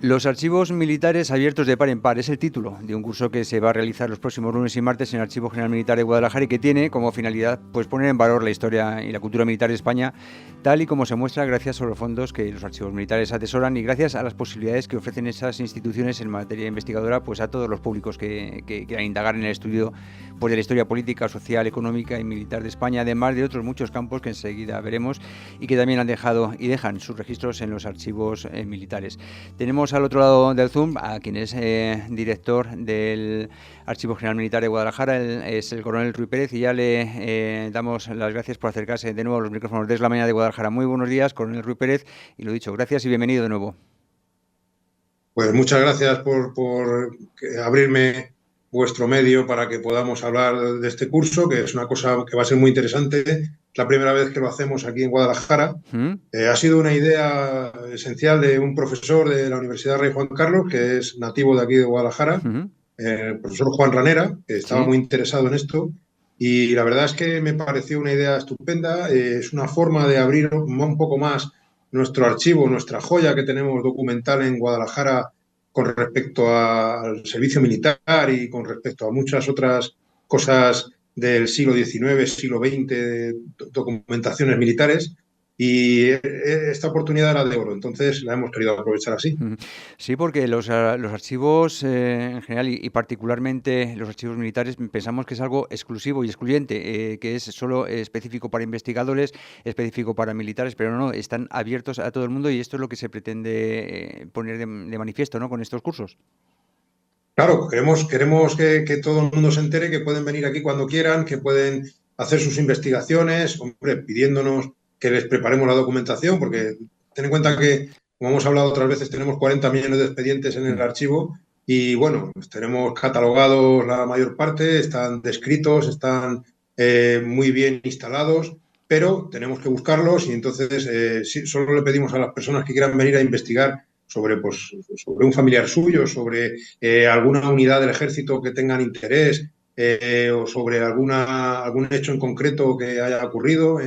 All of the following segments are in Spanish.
Los archivos militares abiertos de par en par es el título de un curso que se va a realizar los próximos lunes y martes en el Archivo General Militar de Guadalajara y que tiene como finalidad pues poner en valor la historia y la cultura militar de España tal y como se muestra gracias a los fondos que los archivos militares atesoran y gracias a las posibilidades que ofrecen esas instituciones en materia investigadora pues a todos los públicos que quieran indagar en el estudio pues de la historia política, social, económica y militar de España, además de otros muchos campos que enseguida veremos y que también han dejado y dejan sus registros en los archivos militares. Tenemos al otro lado del Zoom a quien es director del Archivo General Militar de Guadalajara, es el coronel Ruy Pérez, y ya le damos las gracias por acercarse de nuevo a los micrófonos de la mañana de Guadalajara. Muy buenos días, coronel Ruy Pérez, y lo dicho, gracias y bienvenido de nuevo. Pues muchas gracias por abrirme vuestro medio para que podamos hablar de este curso, que es una cosa que va a ser muy interesante. Es la primera vez que lo hacemos aquí en Guadalajara. Ha sido una idea esencial de un profesor de la Universidad Rey Juan Carlos, que es nativo de aquí de Guadalajara, el profesor Juan Ranera, que estaba muy interesado en esto. Y la verdad es que me pareció una idea estupenda. Es una forma de abrir un poco más nuestro archivo, nuestra joya que tenemos documental en Guadalajara con respecto al servicio militar y con respecto a muchas otras cosas del siglo XIX, siglo XX, documentaciones militares. Y esta oportunidad era de oro, entonces la hemos querido aprovechar así. Sí, porque los archivos en general y particularmente los archivos militares pensamos que es algo exclusivo y excluyente, que es solo específico para investigadores, específico para militares, pero no, están abiertos a todo el mundo y esto es lo que se pretende poner de manifiesto, ¿no?, con estos cursos. Claro, queremos que todo el mundo se entere que pueden venir aquí cuando quieran, que pueden hacer sus investigaciones, hombre, pidiéndonos que les preparemos la documentación, porque ten en cuenta que, como hemos hablado otras veces, tenemos 40 millones de expedientes en el archivo y, bueno, pues tenemos catalogados la mayor parte, están descritos, están muy bien instalados, pero tenemos que buscarlos y entonces solo le pedimos a las personas que quieran venir a investigar sobre un familiar suyo, sobre alguna unidad del ejército que tengan interés o sobre algún hecho en concreto que haya ocurrido,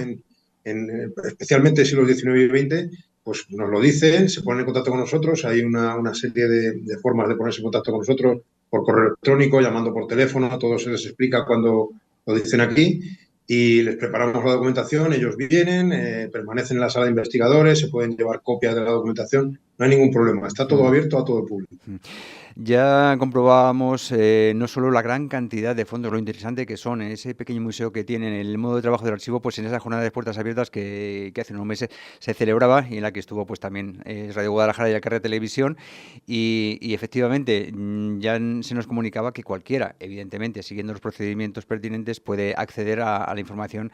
especialmente en siglos XIX y XX, pues nos lo dicen, se ponen en contacto con nosotros. Hay una serie de formas de ponerse en contacto con nosotros por correo electrónico, llamando por teléfono, a todos se les explica cuando lo dicen aquí. Y les preparamos la documentación, ellos vienen, permanecen en la sala de investigadores, se pueden llevar copias de la documentación, no hay ningún problema, está todo abierto a todo el público. Ya comprobábamos no solo la gran cantidad de fondos, lo interesante que son en ese pequeño museo que tienen, el modo de trabajo del archivo, pues en esa jornada de puertas abiertas que hace unos meses se celebraba y en la que estuvo pues también Radio Guadalajara y la Carrera Televisión y efectivamente ya se nos comunicaba que cualquiera, evidentemente, siguiendo los procedimientos pertinentes, puede acceder a la información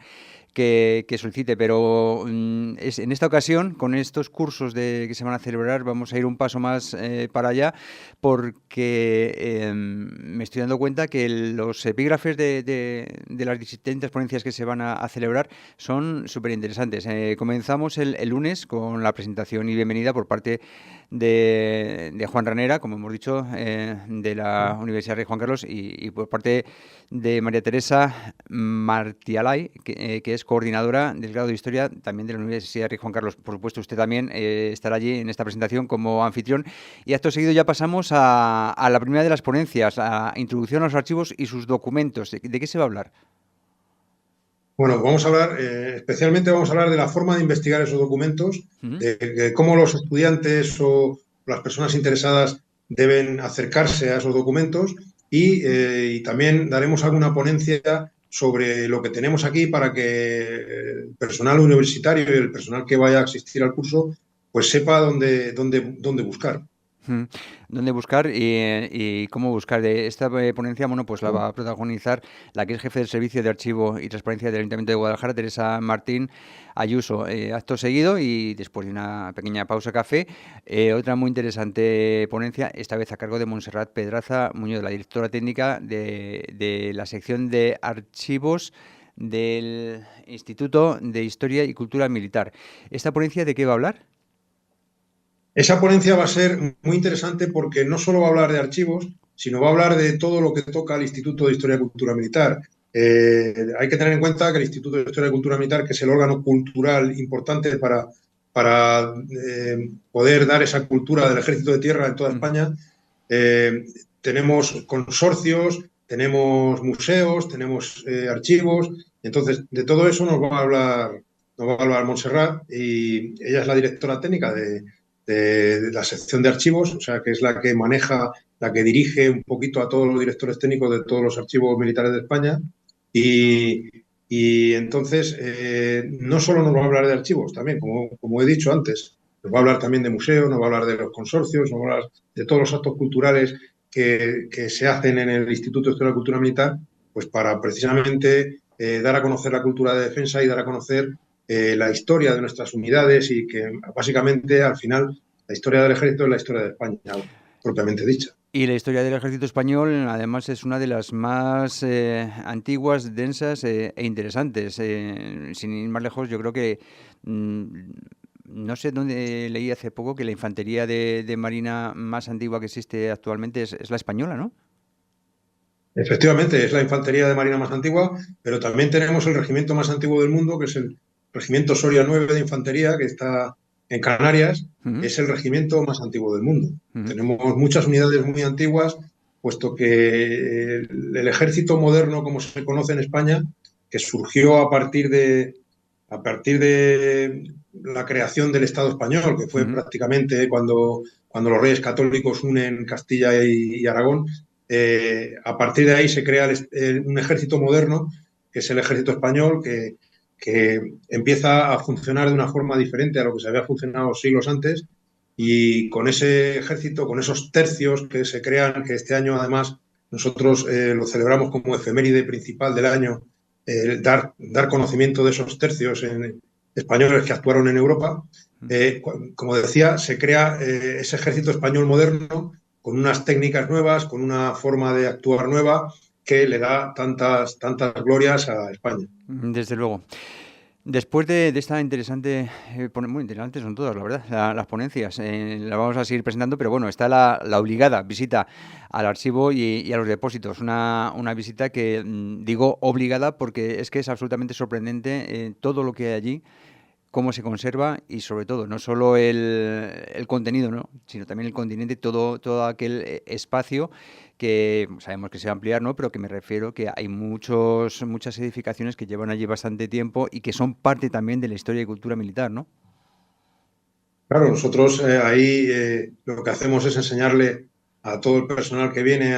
que solicite, pero en esta ocasión, con estos cursos que se van a celebrar, vamos a ir un paso más para allá, porque me estoy dando cuenta que los epígrafes de las distintas ponencias que se van a celebrar son súper interesantes. Comenzamos el lunes con la presentación y bienvenida por parte de Juan Ranera, como hemos dicho, de la Universidad Rey Juan Carlos y por parte de María Teresa Martialay, que es coordinadora del grado de Historia también de la Universidad Rey Juan Carlos. Por supuesto, usted también estará allí en esta presentación como anfitrión. Y acto seguido ya pasamos a la primera de las ponencias, a Introducción a los archivos y sus documentos. ¿De qué se va a hablar? Bueno, vamos a hablar, especialmente vamos a hablar de la forma de investigar esos documentos, de cómo los estudiantes o las personas interesadas deben acercarse a esos documentos y también daremos alguna ponencia sobre lo que tenemos aquí para que el personal universitario y el personal que vaya a asistir al curso pues sepa dónde buscar. ¿Dónde buscar y cómo buscar? De esta ponencia, bueno, pues la va a protagonizar la que es jefe del Servicio de Archivo y Transparencia del Ayuntamiento de Guadalajara, Teresa Martín Ayuso. Acto seguido y después de una pequeña pausa café, otra muy interesante ponencia, esta vez a cargo de Montserrat Pedraza Muñoz, la directora técnica de la sección de archivos del Instituto de Historia y Cultura Militar. ¿Esta ponencia de qué va a hablar? Esa ponencia va a ser muy interesante porque no solo va a hablar de archivos, sino va a hablar de todo lo que toca al Instituto de Historia y Cultura Militar. Hay que tener en cuenta que el Instituto de Historia y Cultura Militar, que es el órgano cultural importante para para poder dar esa cultura del ejército de tierra en toda España. Tenemos consorcios, tenemos museos, tenemos archivos. Entonces, de todo eso nos va a hablar Montserrat, y ella es la directora técnica de la sección de archivos, o sea, que es la que maneja, la que dirige un poquito a todos los directores técnicos de todos los archivos militares de España. Y entonces, no solo nos va a hablar de archivos, también, como he dicho antes, nos va a hablar también de museos, nos va a hablar de los consorcios, nos va a hablar de todos los actos culturales que se hacen en el Instituto de Historia de la Cultura Militar, pues para precisamente dar a conocer la cultura de defensa y dar a conocer la historia de nuestras unidades, y que básicamente al final la historia del ejército es la historia de España, propiamente dicha. Y la historia del ejército español, además, es una de las más antiguas, densas e interesantes. Sin ir más lejos, yo creo que no sé dónde leí hace poco que la infantería de marina más antigua que existe actualmente es la española, ¿no? Efectivamente, es la infantería de marina más antigua, pero también tenemos el regimiento más antiguo del mundo, que es el Regimiento Soria 9 de Infantería, que está en Canarias. Uh-huh. Es el regimiento más antiguo del mundo. Uh-huh. Tenemos muchas unidades muy antiguas, puesto que el ejército moderno, como se conoce en España, que surgió a partir de la creación del Estado español, que fue prácticamente cuando los reyes católicos unen Castilla y Aragón. A partir de ahí se crea un ejército moderno, que es el ejército español, que empieza a funcionar de una forma diferente a lo que se había funcionado siglos antes, y con ese ejército, con esos tercios que se crean, que este año además nosotros lo celebramos como efeméride principal del año, dar conocimiento de esos tercios españoles que actuaron en Europa. Como decía, se crea ese ejército español moderno, con unas técnicas nuevas, con una forma de actuar nueva, que le da tantas glorias a España. Desde luego. Después de esta interesante, muy interesantes son todas, la verdad, las ponencias, las vamos a seguir presentando, pero bueno, está la obligada visita al archivo y a los depósitos, una visita que digo obligada porque es que es absolutamente sorprendente todo lo que hay allí, cómo se conserva y sobre todo, no solo el contenido, ¿no?, sino también el continente, todo aquel espacio que sabemos que se va a ampliar, ¿no?, pero que me refiero que hay muchas edificaciones que llevan allí bastante tiempo y que son parte también de la historia y cultura militar, ¿no? Claro, nosotros ahí lo que hacemos es enseñarle a todo el personal que viene,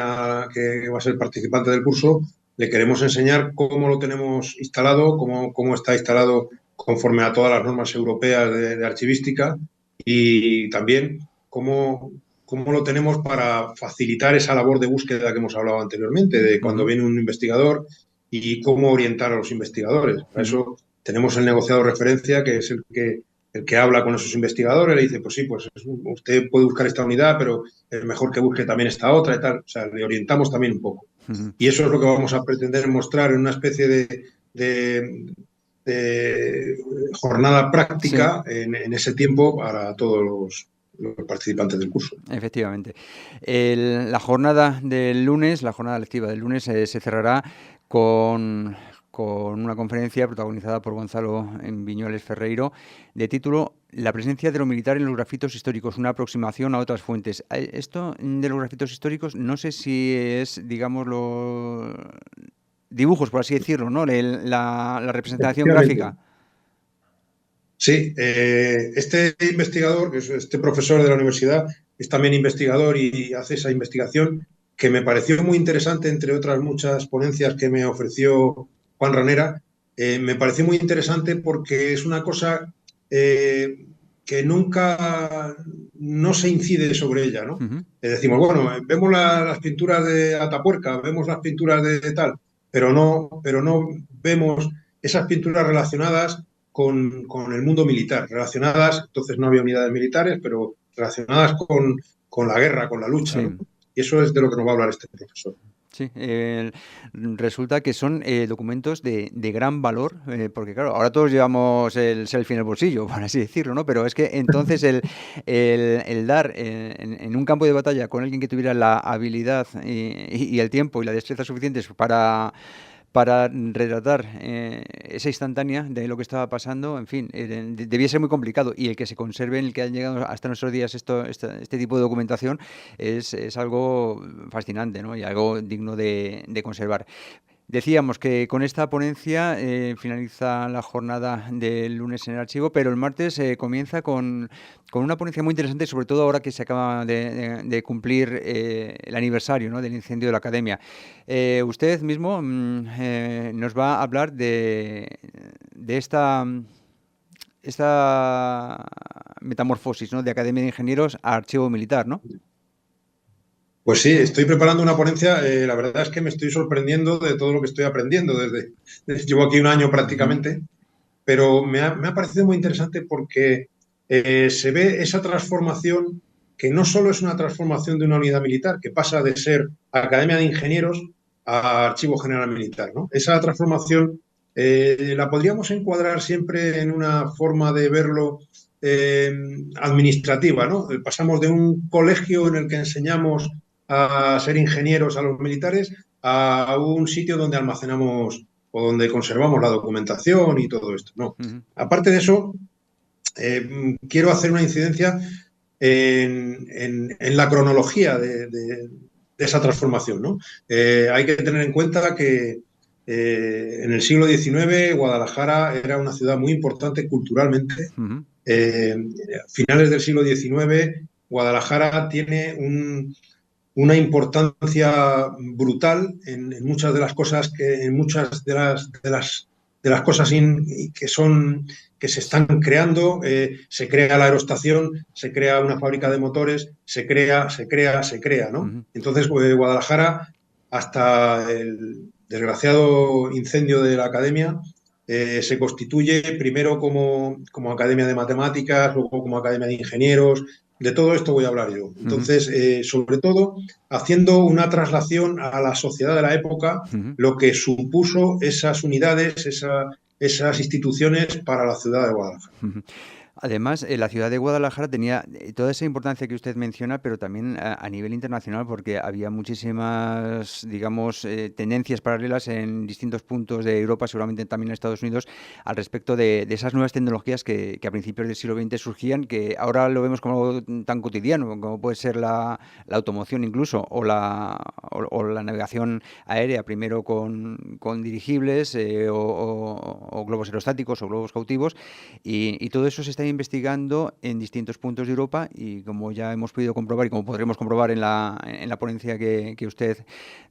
que va a ser participante del curso, le queremos enseñar cómo lo tenemos instalado, cómo está instalado conforme a todas las normas europeas de archivística, y también cómo lo tenemos para facilitar esa labor de búsqueda que hemos hablado anteriormente, de cuando viene un investigador, y cómo orientar a los investigadores. Para eso tenemos el negociado de referencia, que es el que habla con esos investigadores, le dice, pues sí, pues usted puede buscar esta unidad, pero es mejor que busque también esta otra y tal. O sea, le orientamos también un poco. Y eso es lo que vamos a pretender mostrar en una especie de jornada práctica, sí, en ese tiempo, para todos los participantes del curso. Efectivamente. La jornada del lunes, la jornada lectiva del lunes, se cerrará con una conferencia protagonizada por Gonzalo Viñoles Ferreiro, de título La presencia de lo militar en los grafitos históricos, una aproximación a otras fuentes. Esto de los grafitos históricos, no sé si es, digamos, los dibujos, por así decirlo, ¿no?, la representación gráfica. Sí, este investigador, que es este profesor de la universidad, es también investigador y hace esa investigación que me pareció muy interesante, entre otras muchas ponencias que me ofreció Juan Ranera. Me pareció muy interesante porque es una cosa que nunca no se incide sobre ella, ¿no? Decimos, bueno, vemos las pinturas de Atapuerca, vemos las pinturas de tal, pero no vemos esas pinturas relacionadas con el mundo militar, relacionadas, entonces no había unidades militares, pero relacionadas con la guerra, con la lucha, sí, ¿no? Y eso es de lo que nos va a hablar este profesor. Sí, resulta que son documentos de gran valor, porque claro, ahora todos llevamos el selfie en el bolsillo, por así decirlo, ¿no? Pero es que entonces el dar en un campo de batalla con alguien que tuviera la habilidad y el tiempo y la destreza suficientes para para retratar esa instantánea de lo que estaba pasando, en fin, debía ser muy complicado. Y el que se conserve, el que han llegado hasta nuestros días este tipo de documentación, es algo fascinante, ¿no? Y algo digno de conservar. Decíamos que con esta ponencia finaliza la jornada del lunes en el archivo, pero el martes comienza con una ponencia muy interesante, sobre todo ahora que se acaba de cumplir el aniversario, ¿no?, del incendio de la Academia. Usted mismo nos va a hablar de esta metamorfosis, ¿no?, de Academia de Ingenieros a Archivo Militar, ¿no? Pues sí, estoy preparando una ponencia. La verdad es que me estoy sorprendiendo de todo lo que estoy aprendiendo llevo aquí un año Ujú, prácticamente, pero me ha parecido muy interesante porque se ve esa transformación que no solo es una transformación de una unidad militar, que pasa de ser Academia de Ingenieros a Archivo General Militar, ¿no? Esa transformación la podríamos encuadrar siempre en una forma de verlo administrativa, ¿no? Pasamos de un colegio en el que enseñamos a ser ingenieros a los militares a un sitio donde almacenamos o donde conservamos la documentación y todo esto. No. ujú, Aparte de eso, quiero hacer una incidencia en la cronología de esa transformación, ¿no? Hay que tener en cuenta que en el siglo XIX Guadalajara era una ciudad muy importante culturalmente. ujú, Eh, Finales del siglo XIX Guadalajara tiene una importancia brutal en muchas de las cosas en muchas de las cosas que se están creando. Se crea la aerostación, se crea una fábrica de motores, se crea, ¿no? ujú. Entonces, Guadalajara, hasta el desgraciado incendio de la academia, se constituye primero como Academia de Matemáticas, luego como Academia de Ingenieros. De todo esto voy a hablar yo. Ujú, Entonces, sobre todo, haciendo una traslación a la sociedad de la época, ujú. lo que supuso esas unidades, esas instituciones para la ciudad de Guadalajara. Ujú. Además, la ciudad de Guadalajara tenía toda esa importancia que usted menciona, pero también a nivel internacional, porque había muchísimas, digamos, tendencias paralelas en distintos puntos de Europa, seguramente también en Estados Unidos, al respecto de esas nuevas tecnologías que a principios del siglo XX surgían, que ahora lo vemos como algo tan cotidiano, como puede ser la automoción incluso, o la navegación aérea, primero con dirigibles o globos aerostáticos o globos cautivos, y todo eso se está investigando en distintos puntos de Europa y como ya hemos podido comprobar y como podremos comprobar en la ponencia que usted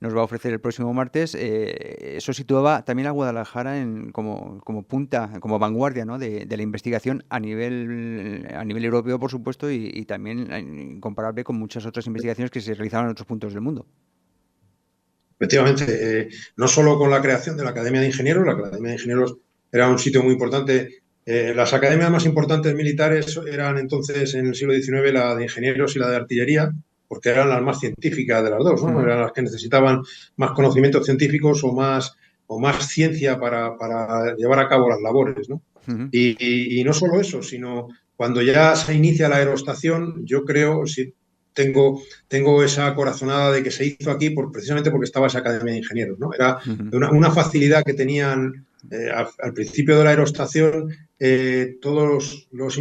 nos va a ofrecer el próximo martes, eso situaba también a Guadalajara como punta, como vanguardia, ¿no?, de la investigación a nivel europeo, por supuesto, y también comparable con muchas otras investigaciones que se realizaban en otros puntos del mundo. Efectivamente, no solo con la creación de la Academia de Ingenieros, la Academia de Ingenieros era un sitio muy importante. Las academias más importantes militares eran entonces en el siglo XIX la de ingenieros y la de artillería, porque eran las más científicas de las dos, ¿no? Ujú, Eran las que necesitaban más conocimientos científicos o más ciencia para llevar a cabo las labores, ¿no? ujú, Y no solo eso, sino cuando ya se inicia la aerostación, yo creo, si tengo esa corazonada de que se hizo aquí precisamente porque estaba esa Academia de Ingenieros, ¿no? Era ujú. una facilidad que tenían al principio de la aerostación todos los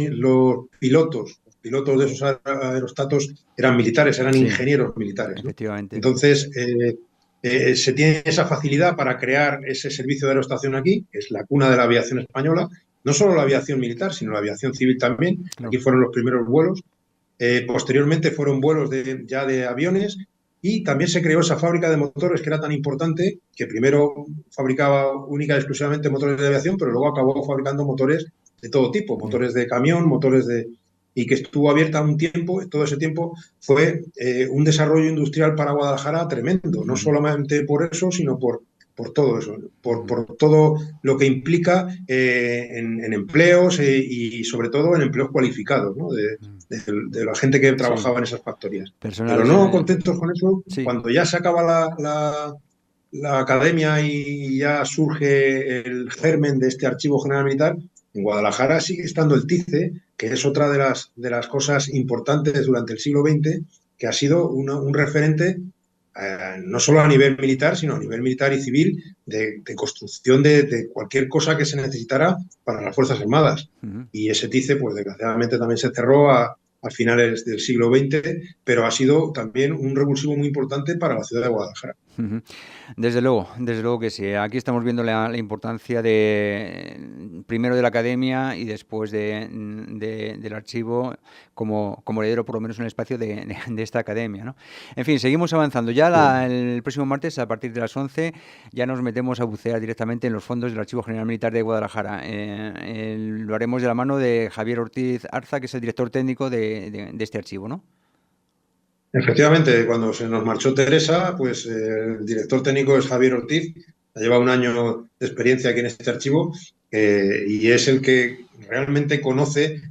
pilotos de esos aerostatos eran militares, eran Sí, ingenieros militares, ¿no? efectivamente. Entonces, se tiene esa facilidad para crear ese servicio de aerostación aquí, que es la cuna de la aviación española, no solo la aviación militar, sino la aviación civil también. Claro. Aquí fueron los primeros vuelos. Posteriormente fueron vuelos ya de aviones y también se creó esa fábrica de motores que era tan importante, que primero fabricaba única y exclusivamente motores de aviación, pero luego acabó fabricando motores de todo tipo, Ya. motores de camión, y que estuvo abierta un tiempo. Todo ese tiempo fue un desarrollo industrial para Guadalajara tremendo, no Ujú, solamente por eso, sino por todo eso, ujú. por todo lo que implica en empleos y sobre todo en empleos cualificados, ¿no? De la gente que Sí, trabajaba en esas factorías. Pero personales. no contentos con eso, Sí. cuando ya se acaba la academia y ya surge el germen de este Archivo General Militar, en Guadalajara sigue estando el TICE, que es otra de las cosas importantes durante el siglo XX, que ha sido un referente no solo a nivel militar, sino a nivel militar y civil, de construcción de cualquier cosa que se necesitara para las Fuerzas Armadas. Ujú. Y ese TICE, pues desgraciadamente también se cerró a finales del siglo XX, pero ha sido también un revulsivo muy importante para la ciudad de Guadalajara. Ujú. Desde luego que sí. Aquí estamos viendo la importancia primero de la academia y después del archivo como heredero, por lo menos en el espacio de esta academia, ¿no? En fin, seguimos avanzando. Ya el próximo martes, a partir de las 11, ya nos metemos a bucear directamente en los fondos del Archivo General Militar de Guadalajara. Lo haremos de la mano de Javier Ortiz Arza, que es el director técnico de este archivo, ¿no? Efectivamente, cuando se nos marchó Teresa, pues el director técnico es Javier Ortiz, lleva un año de experiencia aquí en este archivo y es el que realmente conoce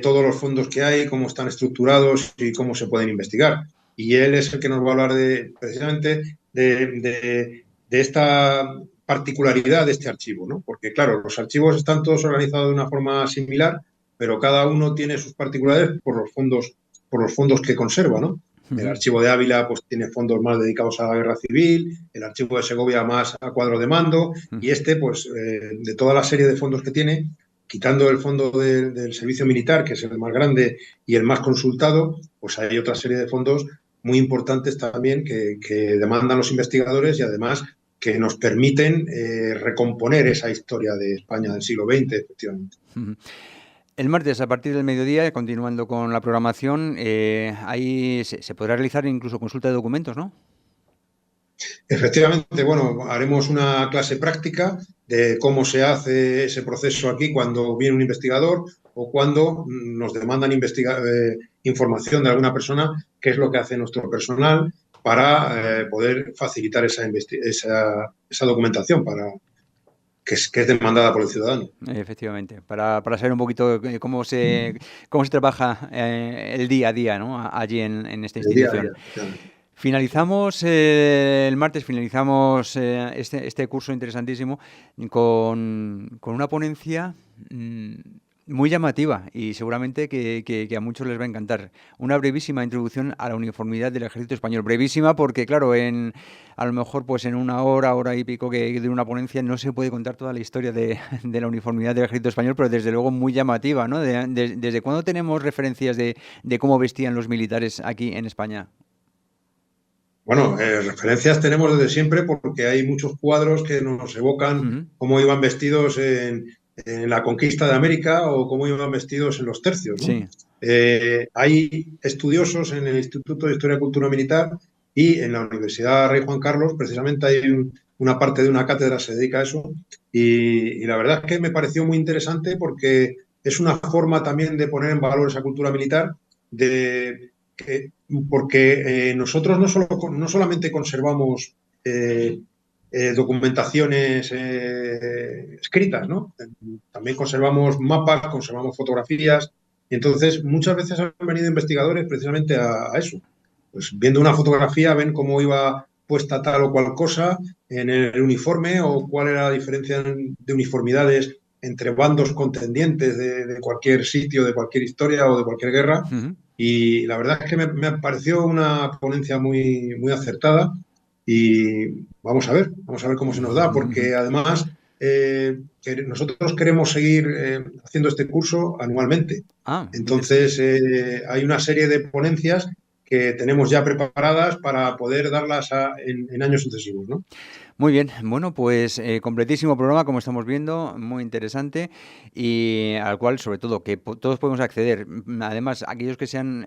todos los fondos que hay, cómo están estructurados y cómo se pueden investigar. Y él es el que nos va a hablar precisamente de esta particularidad de este archivo, ¿no? Porque claro, los archivos están todos organizados de una forma similar, pero cada uno tiene sus particularidades por los fondos que conserva, ¿no? El Ujú. archivo de Ávila pues, tiene fondos más dedicados a la guerra civil, el archivo de Segovia más a cuadro de mando, y este, pues, de toda la serie de fondos que tiene, quitando el fondo del servicio militar, que es el más grande y el más consultado, pues hay otra serie de fondos muy importantes también que demandan los investigadores y además que nos permiten recomponer esa historia de España del siglo XX, efectivamente. Ujú. El martes, a partir del mediodía, continuando con la programación, ahí se podrá realizar incluso consulta de documentos, ¿no? Efectivamente, bueno, haremos una clase práctica de cómo se hace ese proceso aquí cuando viene un investigador o cuando nos demandan información de alguna persona, qué es lo que hace nuestro personal para poder facilitar esa documentación que es demandada por el ciudadano. Efectivamente, para saber un poquito cómo se trabaja el día a día, ¿no? Allí en esta El día a día. institución. Finalizamos el martes, finalizamos este curso interesantísimo con una ponencia muy llamativa y seguramente que a muchos les va a encantar. Una brevísima introducción a la uniformidad del ejército español. Brevísima porque, claro, a lo mejor pues en una hora y pico que de una ponencia no se puede contar toda la historia de la uniformidad del ejército español, pero desde luego muy llamativa, ¿no? ¿Desde cuándo tenemos referencias de cómo vestían los militares aquí en España? Bueno, referencias tenemos desde siempre porque hay muchos cuadros que nos evocan Ujú. cómo iban vestidos en la conquista de América o cómo iban vestidos en los tercios, ¿no? Sí. Hay estudiosos en el Instituto de Historia y Cultura Militar y en la Universidad Rey Juan Carlos, precisamente hay una parte de una cátedra que se dedica a eso y la verdad es que me pareció muy interesante porque es una forma también de poner en valor esa cultura militar, porque nosotros no solamente conservamos documentaciones escritas, ¿no? También conservamos mapas, conservamos fotografías, y entonces muchas veces han venido investigadores precisamente a eso. Pues viendo una fotografía ven cómo iba puesta tal o cual cosa en el uniforme o cuál era la diferencia de uniformidades entre bandos contendientes de cualquier sitio, de cualquier historia o de cualquier guerra. Ujú. Y la verdad es que me pareció una ponencia muy, muy acertada y vamos a ver cómo se nos da, Ujú. porque además que nosotros queremos seguir haciendo este curso anualmente. Ah, Entonces, hay una serie de ponencias que tenemos ya preparadas para poder darlas en años sucesivos, ¿no? muy bien. Bueno, pues completísimo programa, como estamos viendo, muy interesante y al cual, sobre todo, que todos podemos acceder. Además, aquellos que sean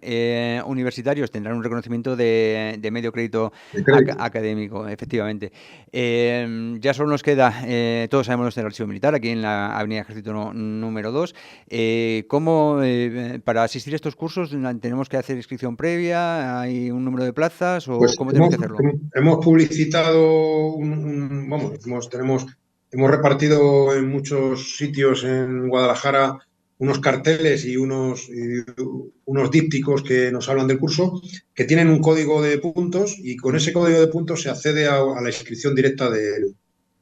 universitarios tendrán un reconocimiento de medio crédito De crédito. académico, efectivamente. Ya solo nos queda, todos sabemos del Archivo Militar, aquí en la Avenida Ejército número 2. Para asistir a estos cursos tenemos que hacer inscripción previa? ¿Hay un número de plazas o Pues cómo tenemos que hacerlo? hemos publicitado, vamos, hemos repartido en muchos sitios en Guadalajara unos carteles y unos dípticos que nos hablan del curso, que tienen un código de puntos y con ese código de puntos se accede a la inscripción directa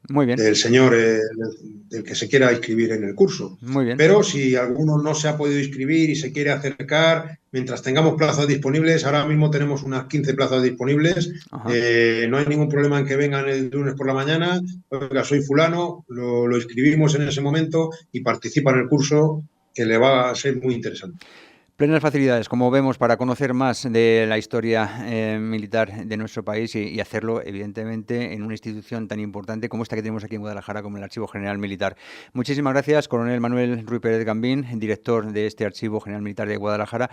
Muy bien, del señor del que se quiera inscribir en el curso. muy bien. Pero si alguno no se ha podido inscribir y se quiere acercar, mientras tengamos plazas disponibles, ahora mismo tenemos unas 15 plazas disponibles, no hay ningún problema en que vengan el lunes por la mañana, oiga, soy fulano, lo inscribimos en ese momento y participa en el curso, que le va a ser muy interesante. Plenas facilidades, como vemos, para conocer más de la historia militar de nuestro país y hacerlo, evidentemente, en una institución tan importante como esta que tenemos aquí en Guadalajara, como el Archivo General Militar. Muchísimas gracias, coronel Manuel Ruiz Pérez Gambín, director de este Archivo General Militar de Guadalajara,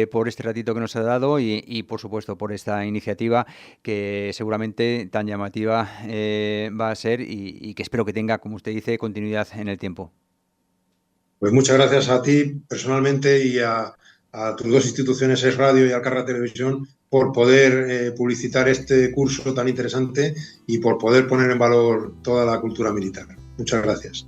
por este ratito que nos ha dado y, por supuesto, por esta iniciativa que seguramente tan llamativa va a ser y que espero que tenga, como usted dice, continuidad en el tiempo. Pues muchas gracias a ti personalmente y a tus dos instituciones, Es Radio y Alcarra Televisión, por poder publicitar este curso tan interesante y por poder poner en valor toda la cultura militar. Muchas gracias.